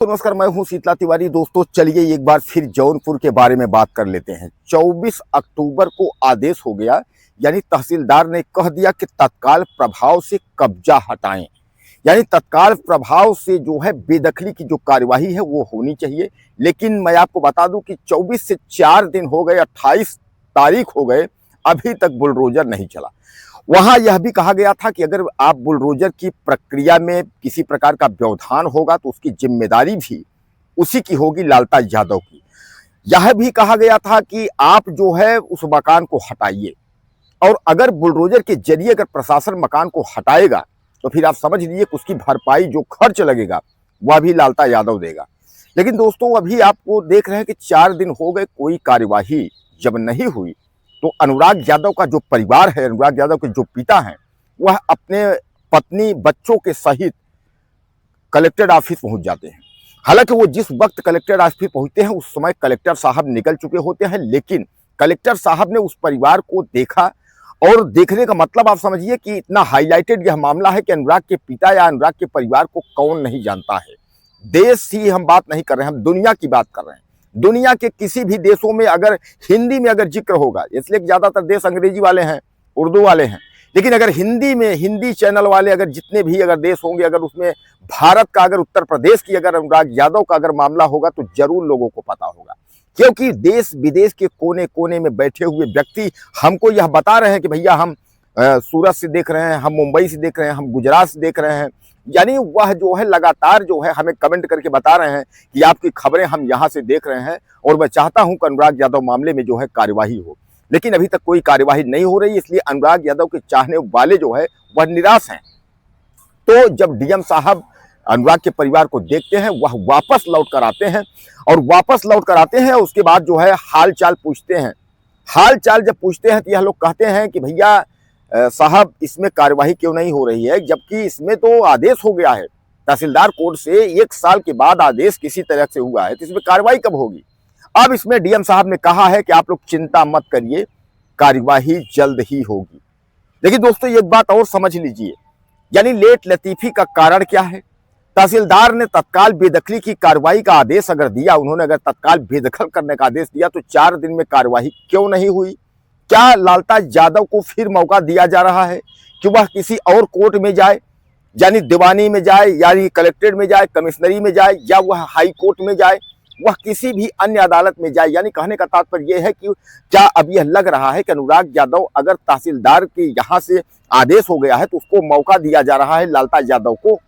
तो नमस्कार, मैं हूं शीतला तिवारी। दोस्तों चलिए एक बार फिर जौनपुर के बारे में बात कर लेते हैं। 24 अक्टूबर को आदेश हो गया, यानी तहसीलदार ने कह दिया कि तत्काल प्रभाव से कब्जा हटाएं। यानी तत्काल प्रभाव से जो है बेदखली की जो कार्यवाही है वो होनी चाहिए। लेकिन मैं आपको बता दूं कि 24 से 4 दिन हो गए, 28 तारीख हो गए, अभी तक बुलडोजर नहीं चला। वहां यह भी कहा गया था कि अगर आप बुलडोजर की प्रक्रिया में किसी प्रकार का व्यवधान होगा तो उसकी जिम्मेदारी भी उसी की होगी, लालता यादव की। यह भी कहा गया था कि आप जो है उस मकान को हटाइए, और अगर बुलडोजर के जरिए अगर प्रशासन मकान को हटाएगा तो फिर आप समझ लीजिए कि उसकी भरपाई जो खर्च लगेगा वह भी लालता यादव देगा। लेकिन दोस्तों अभी आपको देख रहे हैं कि 4 दिन हो गए, कोई कार्यवाही जब नहीं हुई तो अनुराग यादव का जो परिवार है, अनुराग यादव के जो पिता हैं, वह अपने पत्नी बच्चों के सहित कलेक्टर ऑफिस पहुंच जाते हैं। हालांकि वो जिस वक्त कलेक्टर ऑफिस पहुंचते हैं उस समय कलेक्टर साहब निकल चुके होते हैं, लेकिन कलेक्टर साहब ने उस परिवार को देखा। और देखने का मतलब आप समझिए कि इतना हाईलाइटेड यह मामला है कि अनुराग के पिता या अनुराग के परिवार को कौन नहीं जानता है। देश ही हम बात नहीं कर रहे हैं, हम दुनिया की बात कर रहे हैं। दुनिया के किसी भी देशों में अगर हिंदी में अगर जिक्र होगा, इसलिए ज्यादातर देश अंग्रेजी वाले हैं, उर्दू वाले हैं, लेकिन अगर हिंदी में हिंदी चैनल वाले अगर जितने भी अगर देश होंगे, अगर उसमें भारत का, अगर उत्तर प्रदेश की अगर अनुराग यादव का अगर मामला होगा तो जरूर लोगों को पता होगा। क्योंकि देश विदेश के कोने कोने में बैठे हुए व्यक्ति हमको यह बता रहे हैं कि भैया हम सूरत से देख रहे हैं, हम मुंबई से देख रहे हैं, हम गुजरात से देख रहे हैं। यानी वह जो है लगातार जो है हमें कमेंट करके बता रहे हैं कि आपकी खबरें हम यहाँ से देख रहे हैं, और मैं चाहता हूं कि अनुराग यादव मामले में जो है कार्यवाही हो। लेकिन अभी तक कोई कार्यवाही नहीं हो रही, इसलिए अनुराग यादव के चाहने वाले जो है वह निराश हैं। तो जब डीएम साहब अनुराग के परिवार को देखते हैं, वह वापस लौट कर आते हैं, और वापस लौट कर आते हैं उसके बाद जो है हाल चाल पूछते हैं। हाल चाल जब पूछते हैं तो यह लोग कहते हैं कि भैया साहब इसमें कार्यवाही क्यों नहीं हो रही है, जबकि इसमें तो आदेश हो गया है तहसीलदार कोर्ट से। 1 साल के बाद आदेश किसी तरह से हुआ है तो इसमें कार्रवाई कब होगी। अब इसमें डीएम साहब ने कहा है कि आप लोग चिंता मत करिए, कार्यवाही जल्द ही होगी। लेकिन दोस्तों एक बात और समझ लीजिए, यानी लेट लतीफी का कारण क्या है। तहसीलदार ने तत्काल बेदखली की कार्रवाई का आदेश अगर दिया, उन्होंने अगर तत्काल बेदखल करने का आदेश दिया, तो 4 दिन में कार्यवाही क्यों नहीं हुई। क्या लालता यादव को फिर मौका दिया जा रहा है कि वह किसी और कोर्ट में जाए, यानी दीवानी में जाए, यानी कलेक्ट्रेट में जाए, कमिश्नरी में जाए, या वह हाई कोर्ट में जाए, वह किसी भी अन्य अदालत में जाए। यानी कहने का तात्पर्य यह है कि क्या अब यह लग रहा है कि अनुराग यादव अगर तहसीलदार के यहाँ से आदेश हो गया है तो उसको मौका दिया जा रहा है लालता यादव को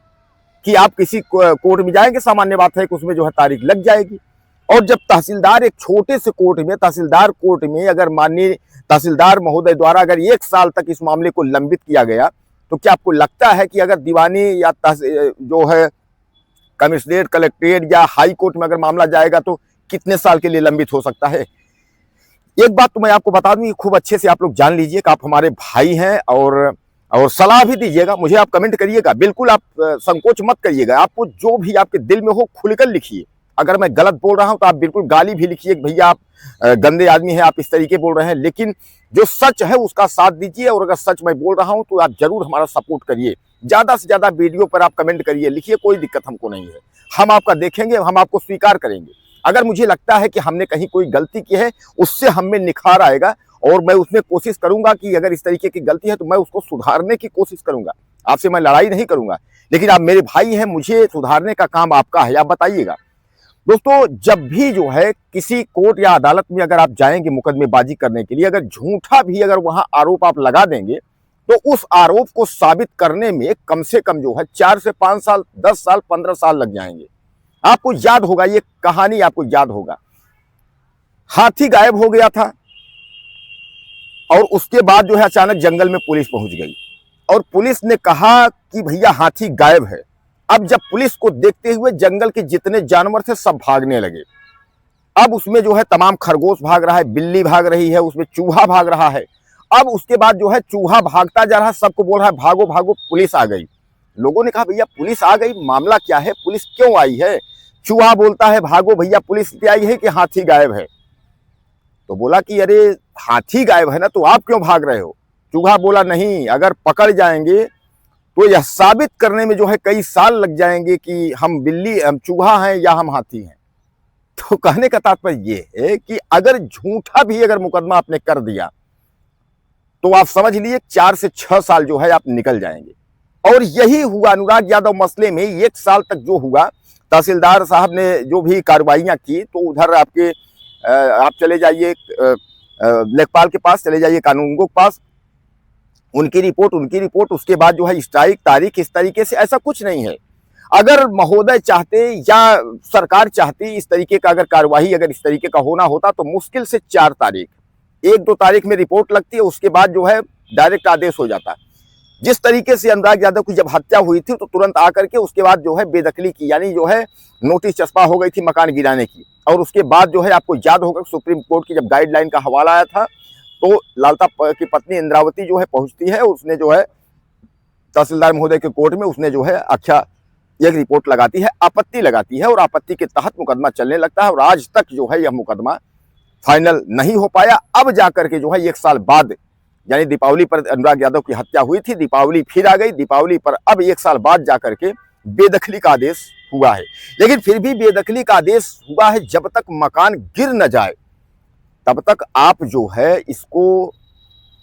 कि आप किसी कोर्ट में जाएंगे। सामान्य बात है कि उसमें जो है तारीख लग जाएगी। और जब तहसीलदार एक छोटे से कोर्ट में, तहसीलदार कोर्ट में अगर माननीय तहसीलदार महोदय द्वारा अगर 1 साल तक इस मामले को लंबित किया गया, तो क्या आपको लगता है कि अगर दीवानी या जो है कमिश्नरेट, कलेक्ट्रेट या हाई कोर्ट में अगर मामला जाएगा तो कितने साल के लिए लंबित हो सकता है। एक बात तो मैं आपको बता दूं, खूब अच्छे से आप लोग जान लीजिए कि आप हमारे भाई हैं, और सलाह भी दीजिएगा, मुझे आप कमेंट करिएगा, बिल्कुल आप संकोच मत करिएगा। आपको जो भी आपके दिल में हो खुलकर लिखिए। अगर मैं गलत बोल रहा हूं तो आप बिल्कुल गाली भी लिखिए कि भैया आप गंदे आदमी हैं, आप इस तरीके बोल रहे हैं। लेकिन जो सच है उसका साथ दीजिए, और अगर सच मैं बोल रहा हूं तो आप जरूर हमारा सपोर्ट करिए। ज्यादा से ज्यादा वीडियो पर आप कमेंट करिए, लिखिए, कोई दिक्कत हमको नहीं है। हम आपका देखेंगे, हम आपको स्वीकार करेंगे। अगर मुझे लगता है कि हमने कहीं कोई गलती की है, उससे हम में निखार आएगा, और मैं उसमें कोशिश करूंगा कि अगर इस तरीके की गलती है तो मैं उसको सुधारने की कोशिश करूंगा। आपसे मैं लड़ाई नहीं करूंगा, लेकिन आप मेरे भाई हैं, मुझे सुधारने का काम आपका है, आप बताइएगा। दोस्तों जब भी जो है किसी कोर्ट या अदालत में अगर आप जाएंगे मुकदमेबाजी करने के लिए, अगर झूठा भी अगर वहां आरोप आप लगा देंगे तो उस आरोप को साबित करने में कम से कम जो है 4 से 5 साल, 10 साल, 15 साल लग जाएंगे। आपको याद होगा, ये कहानी आपको याद होगा। हाथी गायब हो गया था, और उसके बाद जो है अचानक जंगल में पुलिस पहुंच गई, और पुलिस ने कहा कि भैया हाथी गायब है। अब जब पुलिस को देखते हुए जंगल के जितने जानवर थे सब भागने लगे। अब उसमें जो है तमाम खरगोश भाग रहा है, बिल्ली भाग रही है, उसमें चूहा भाग रहा है। अब उसके बाद जो है चूहा भागता जा रहा है, सबको बोल रहा है भागो भागो, पुलिस आ गई। लोगों ने कहा भैया पुलिस आ गई, मामला क्या है, पुलिस क्यों आई है। चूहा बोलता है भागो भैया, पुलिस आई है कि हाथी गायब है। तो बोला कि अरे हाथी गायब है ना, तो आप क्यों भाग रहे हो। चूहा बोला नहीं, अगर पकड़ जाएंगे तो यह साबित करने में जो है कई साल लग जाएंगे कि हम चूहा हैं या हम हाथी हैं। तो कहने का तात्पर्य ये है कि अगर झूठा भी अगर मुकदमा आपने कर दिया तो आप समझ लीजिए 4 से 6 साल जो है आप निकल जाएंगे। और यही हुआ अनुराग यादव मसले में। 1 साल तक जो हुआ, तहसीलदार साहब ने जो भी कार्रवाइयां की, तो उधर आपके आप चले जाइए लेखपाल के पास, चले जाइए कानूनगो के पास, उनकी रिपोर्ट, उसके बाद जो है स्ट्राइक तारीख, इस तरीके से ऐसा कुछ नहीं है। अगर महोदय चाहते या सरकार चाहती इस तरीके का अगर कार्यवाही अगर इस तरीके का होना होता तो मुश्किल से 4 तारीख, 1-2 तारीख में रिपोर्ट लगती है, उसके बाद जो है डायरेक्ट आदेश हो जाता। जिस तरीके से अनुराग यादव की जब हत्या हुई थी तो तुरंत आकर के उसके बाद जो है बेदखली की, यानी जो है नोटिस चस्पा हो गई थी मकान गिराने की। और उसके बाद जो है आपको याद होगा सुप्रीम कोर्ट की जब गाइडलाइन का हवाला आया था तो लालता की पत्नी इंद्रावती जो है पहुंचती है, उसने जो है तहसीलदार महोदय के कोर्ट में उसने जो है एक रिपोर्ट लगाती है, आपत्ति लगाती है, और आपत्ति के तहत मुकदमा चलने लगता है। और आज तक जो है यह मुकदमा फाइनल नहीं हो पाया। अब जाकर के जो है 1 साल बाद, यानी दीपावली पर अनुराग यादव की हत्या हुई थी, दीपावली फिर आ गई, दीपावली पर अब 1 साल बाद जाकर के बेदखली का आदेश हुआ है। लेकिन फिर भी बेदखली का आदेश हुआ है, जब तक मकान गिर न जाए तब तक आप जो है इसको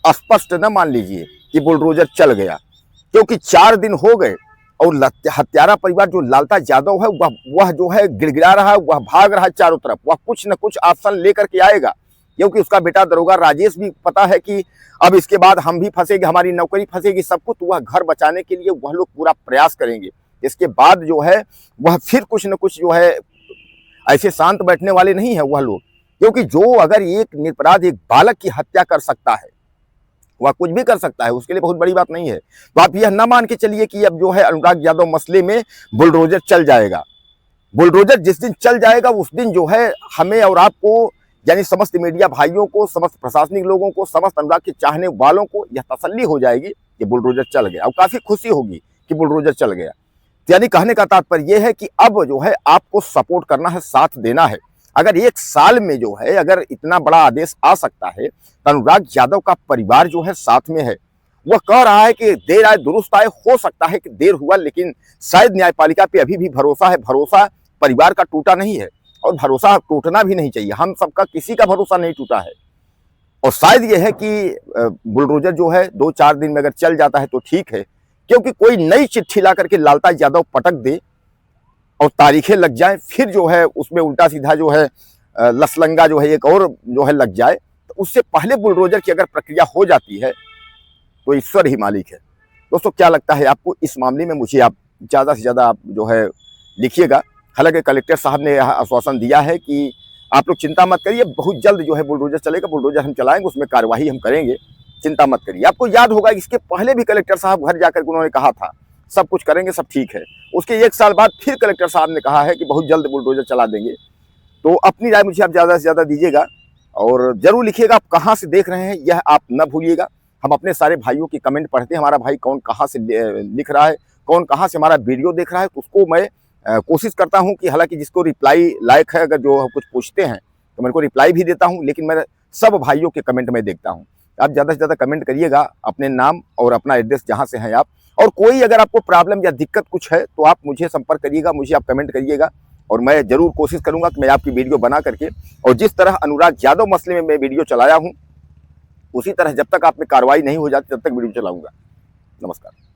स्पष्ट न मान लीजिए कि बुलडोजर चल गया, क्योंकि 4 दिन हो गए और हत्यारा परिवार जो लालता यादव है वह जो है गिड़गिड़ा रहा है, वह भाग रहा है चारों तरफ, वह कुछ न कुछ ऑप्शन लेकर के आएगा, क्योंकि उसका बेटा दरोगा राजेश भी पता है कि अब इसके बाद हम भी फंसेंगे, हमारी नौकरी फंसेगी, सब कुछ। वह घर बचाने के लिए वह लोग पूरा प्रयास करेंगे। इसके बाद जो है वह फिर कुछ न कुछ जो है, ऐसे शांत बैठने वाले नहीं है वह लोग, क्योंकि जो अगर एक निरपराध एक बालक की हत्या कर सकता है वह कुछ भी कर सकता है, उसके लिए बहुत बड़ी बात नहीं है। तो आप यह ना मान के चलिए कि अब जो है अनुराग यादव मसले में बुलडोजर चल जाएगा। बुलडोजर जिस दिन चल जाएगा उस दिन जो है हमें और आपको, यानी समस्त मीडिया भाइयों को, समस्त प्रशासनिक लोगों को, समस्त अनुराग के चाहने वालों को यह तसल्ली हो जाएगी कि बुलडोजर चल गया, और काफी खुशी होगी कि बुलडोजर चल गया। यानी कहने का तात्पर्य यह है कि अब जो है आपको सपोर्ट करना है, साथ देना है। अगर 1 साल में जो है अगर इतना बड़ा आदेश आ सकता है तो अनुराग यादव का परिवार जो है साथ में है। वह कह रहा है कि देर आए दुरुस्त आए, हो सकता है कि देर हुआ, लेकिन शायद न्यायपालिका पे अभी भी भरोसा है। भरोसा परिवार का टूटा नहीं है और भरोसा टूटना भी नहीं चाहिए। हम सबका किसी का भरोसा नहीं टूटा है। और शायद यह है कि बुलडोजर जो है 2-4 दिन में अगर चल जाता है तो ठीक है, क्योंकि कोई नई चिट्ठी ला करके लालता यादव पटक दे और तारीखें लग जाए, फिर जो है उसमें उल्टा सीधा जो है लसलंगा जो है एक और जो है लग जाए, तो उससे पहले बुलडोजर की अगर प्रक्रिया हो जाती है तो ईश्वर ही मालिक है। दोस्तों क्या लगता है आपको इस मामले में? मुझे आप ज़्यादा से ज़्यादा आप जो है लिखिएगा। हालांकि कलेक्टर साहब ने आश्वासन दिया है कि आप लोग चिंता मत करिए, बहुत जल्द जो है बुलडोजर चलेगा, बुलडोजर हम चलाएंगे, उसमें कार्रवाई हम करेंगे, चिंता मत करिए। आपको याद होगा इसके पहले भी कलेक्टर साहब घर जाकर उन्होंने कहा था सब कुछ करेंगे, सब ठीक है। उसके 1 साल बाद फिर कलेक्टर साहब ने कहा है कि बहुत जल्द बुलडोजर चला देंगे। तो अपनी राय मुझे आप ज़्यादा से ज़्यादा दीजिएगा और जरूर लिखिएगा आप कहाँ से देख रहे हैं, यह आप न भूलिएगा। हम अपने सारे भाइयों की कमेंट पढ़ते हैं, हमारा भाई कौन कहाँ से लिख रहा है, कौन कहाँ से हमारा वीडियो देख रहा है, तो उसको मैं कोशिश करता हूँ कि हालांकि जिसको रिप्लाई लायक है, अगर जो कुछ पूछते हैं तो मेरे को रिप्लाई भी देता हूँ, लेकिन मैं सब भाइयों के कमेंट में देखता हूँ। आप ज़्यादा से ज़्यादा कमेंट करिएगा, अपने नाम और अपना एड्रेस जहाँ से हैं आप, और कोई अगर आपको प्रॉब्लम या दिक्कत कुछ है तो आप मुझे संपर्क करिएगा, मुझे आप कमेंट करिएगा और मैं जरूर कोशिश करूंगा कि मैं आपकी वीडियो बना करके, और जिस तरह अनुराग यादव मसले में मैं वीडियो चलाया हूं उसी तरह जब तक आप में कार्रवाई नहीं हो जाती तब तक वीडियो चलाऊंगा। नमस्कार।